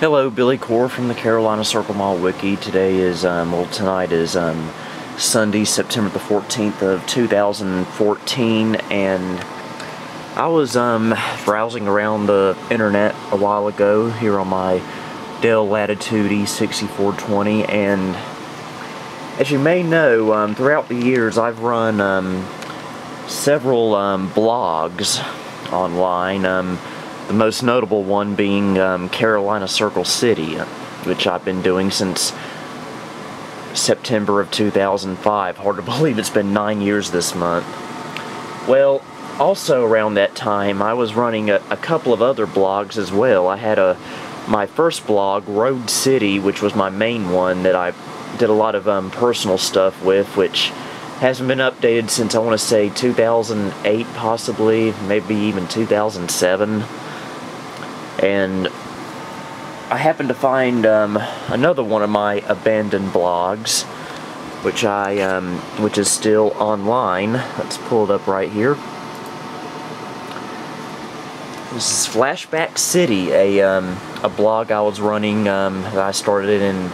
Hello, Billy Core from the Carolina Circle Mile Wiki. Today is, tonight is Sunday, September the 14th of 2014, and I was browsing around the internet a while ago here on my Dell Latitude E6420, and as you may know, throughout the years I've run several blogs online. The most notable one being Carolina Circle City, which I've been doing since September of 2005. Hard to believe it's been 9 years this month. Well, also around that time, I was running a couple of other blogs as well. I had my first blog, Road City, which was my main one that I did a lot of personal stuff with, which hasn't been updated since I want to say 2008, possibly, maybe even 2007. And I happened to find another one of my abandoned blogs, which is still online. Let's pull it up right here. This is Flashback City, a blog I was running that I started in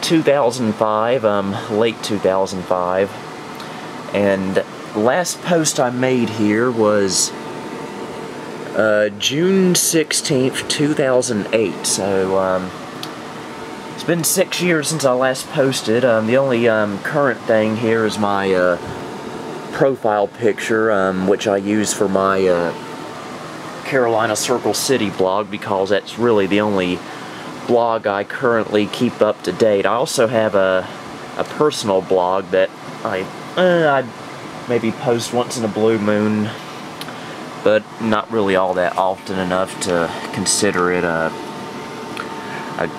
2005, late 2005. And the last post I made here was June 16th, 2008, so it's been 6 years since I last posted. The only current thing here is my profile picture, which I use for my Carolina Circle City blog, because that's really the only blog I currently keep up to date. I also have a personal blog that I maybe post once in a blue moon, but not really all that often enough to consider it a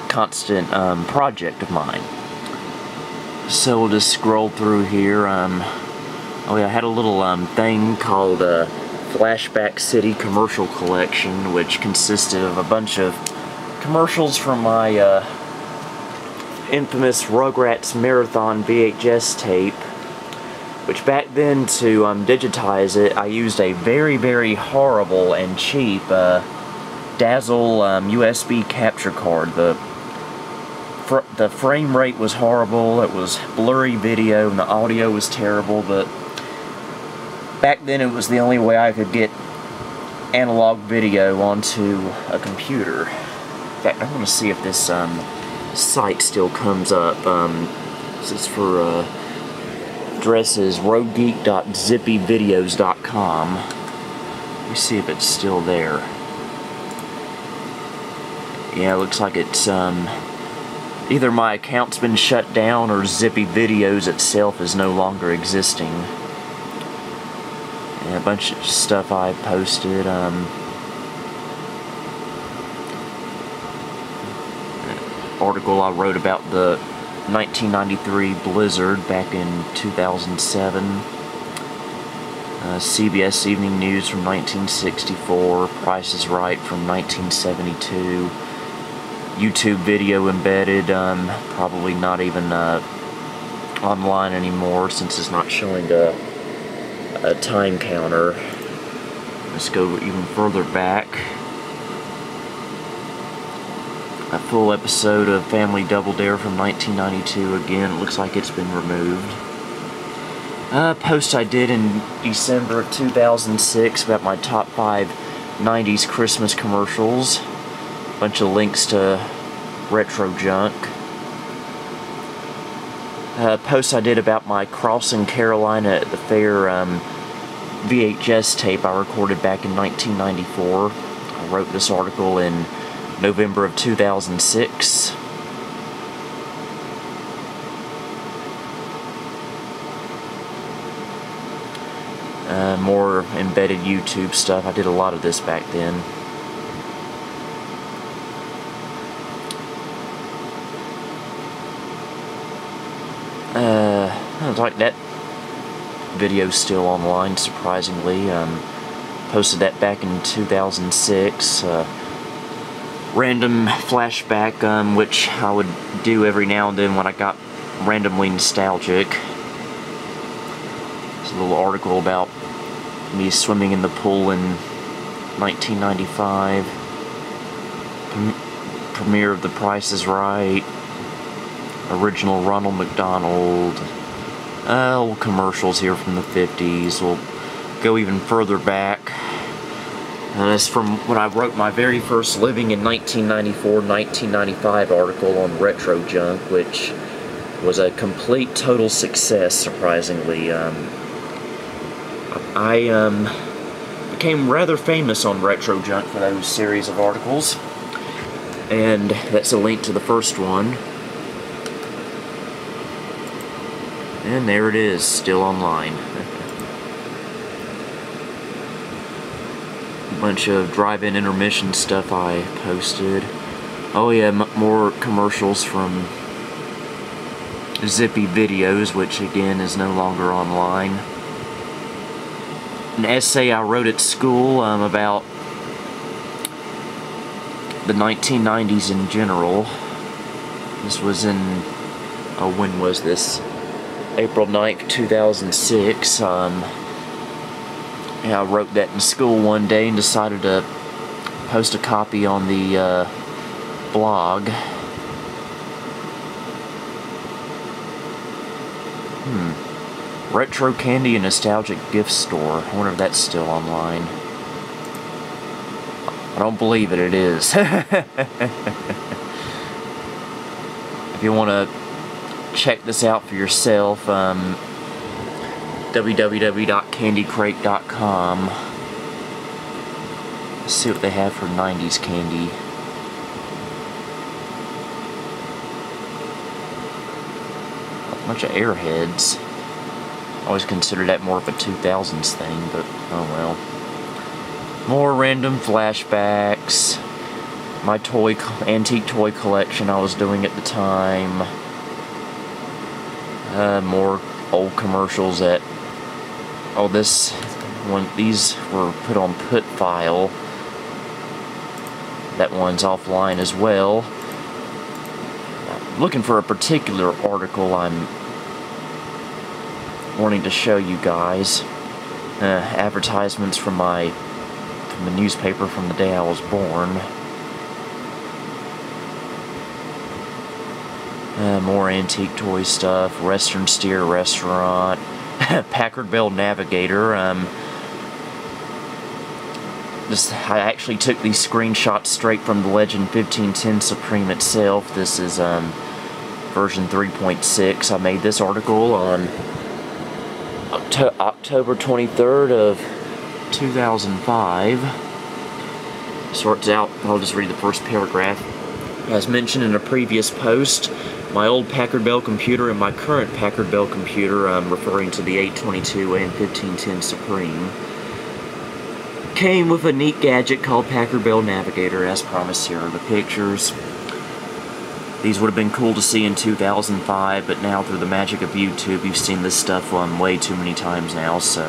constant project of mine. So we'll just scroll through here. Oh yeah, I had a little thing called Flashback City Commercial Collection, which consisted of a bunch of commercials from my infamous Rugrats Marathon VHS tape, which back then, to digitize it, I used a very, very horrible and cheap Dazzle USB capture card. The frame rate was horrible, it was blurry video, and the audio was terrible, but back then it was the only way I could get analog video onto a computer. In fact, I want to see if this site still comes up. This is for address is roadgeek.zippyvideos.com. Let me see if it's still there. Yeah, it looks like it's either my account's been shut down or Zippy Videos itself is no longer existing. And a bunch of stuff I posted. Article I wrote about the 1993 blizzard back in 2007. CBS Evening News from 1964. Price is Right from 1972. YouTube video embedded, probably not even online anymore since it's not showing a time counter. Let's go even further back. A full episode of Family Double Dare from 1992. Again, it looks like it's been removed. A post I did in December of 2006 about my top 5 90s Christmas commercials. A bunch of links to retro junk. A post I did about my Crossing Carolina at the Fair VHS tape I recorded back in 1994. I wrote this article in November of 2006. More embedded YouTube stuff. I did a lot of this back then. Looks like that video's still online, surprisingly. Posted that back in 2006. Random flashback, which I would do every now and then when I got randomly nostalgic. There's a little article about me swimming in the pool in 1995. premiere of The Price is Right, original Ronald McDonald, old commercials here from the 50s. We'll go even further back. That's from when I wrote my very first Living in 1994-1995 article on retro junk, which was a complete, total success, surprisingly. I became rather famous on retro junk for those series of articles, and that's a link to the first one. And there it is, still online. A bunch of drive-in intermission stuff I posted. Oh yeah, more commercials from Zippy Videos, which again is no longer online. An essay I wrote at school about the 1990s in general. This was in, oh, when was this? April 9th, 2006. Yeah, I wrote that in school one day and decided to post a copy on the blog. Retro Candy and Nostalgic Gift Store. I wonder if that's still online. I don't believe it, it is. If you want to check this out for yourself, www.candycrate.com. Let's see what they have for 90s candy. A bunch of Airheads. I always considered that more of a 2000s thing, but oh well. More random flashbacks. My antique toy collection I was doing at the time. More old commercials that... Oh, these were put on put file. That one's offline as well. I'm looking for a particular article I'm wanting to show you guys. Advertisements from the newspaper from the day I was born. More antique toy stuff. Western Steer Restaurant. Packard Bell Navigator. I actually took these screenshots straight from the Legend 1510 Supreme itself. This is version 3.6. I made this article on October 23rd of 2005. Sorts out, I'll just read the first paragraph. As mentioned in a previous post, my old Packard Bell computer and my current Packard Bell computer, referring to the 822 and 1510 Supreme, came with a neat gadget called Packard Bell Navigator. As promised, here are the pictures. These would have been cool to see in 2005, but now through the magic of YouTube, you've seen this stuff way too many times now, so...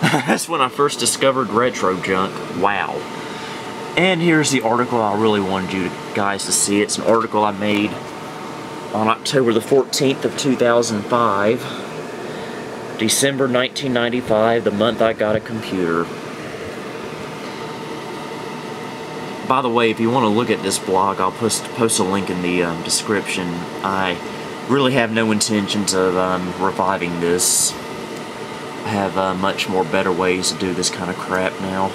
That's when I first discovered retro junk. Wow. And here's the article I really wanted you guys to see. It's an article I made on October the 14th of 2005. December 1995, the month I got a computer. By the way, if you want to look at this blog, I'll post a link in the description. I really have no intentions of reviving this. I have much more better ways to do this kind of crap now.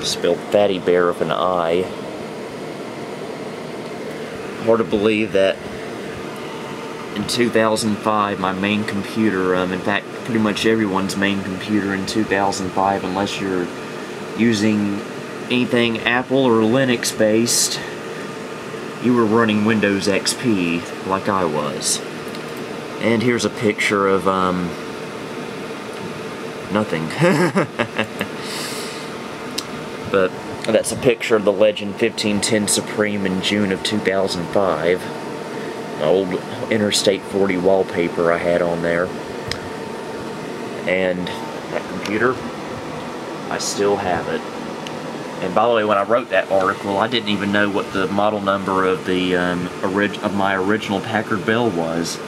Spelled Fatty Bear with an I. Hard to believe that in 2005 my main computer, in fact pretty much everyone's main computer in 2005, unless you're using anything Apple or Linux based, you were running Windows XP like I was. And here's a picture of nothing. But that's a picture of the Legend 1510 Supreme in June of 2005. An old Interstate 40 wallpaper I had on there. And that computer, I still have it. And by the way, when I wrote that article, I didn't even know what the model number of the of my original Packard Bell was.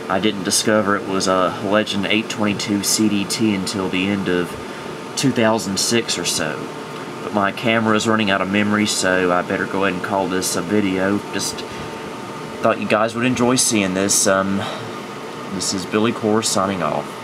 I didn't discover it was a Legend 822 CDT until the end of 2006 or so. But my camera is running out of memory, so I better go ahead and call this a video. Just thought you guys would enjoy seeing this. This is Billy Core signing off.